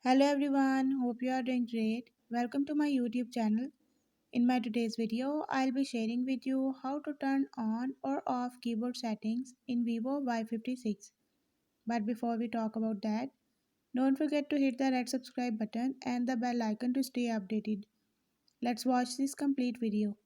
Hello everyone, hope you are doing great. Welcome to my YouTube channel. In my today's video, I'll be sharing with you how to turn on or off keyboard settings in Vivo Y56. But before we talk about that, don't forget to hit the red subscribe button and the bell icon to stay updated. Let's watch this complete video.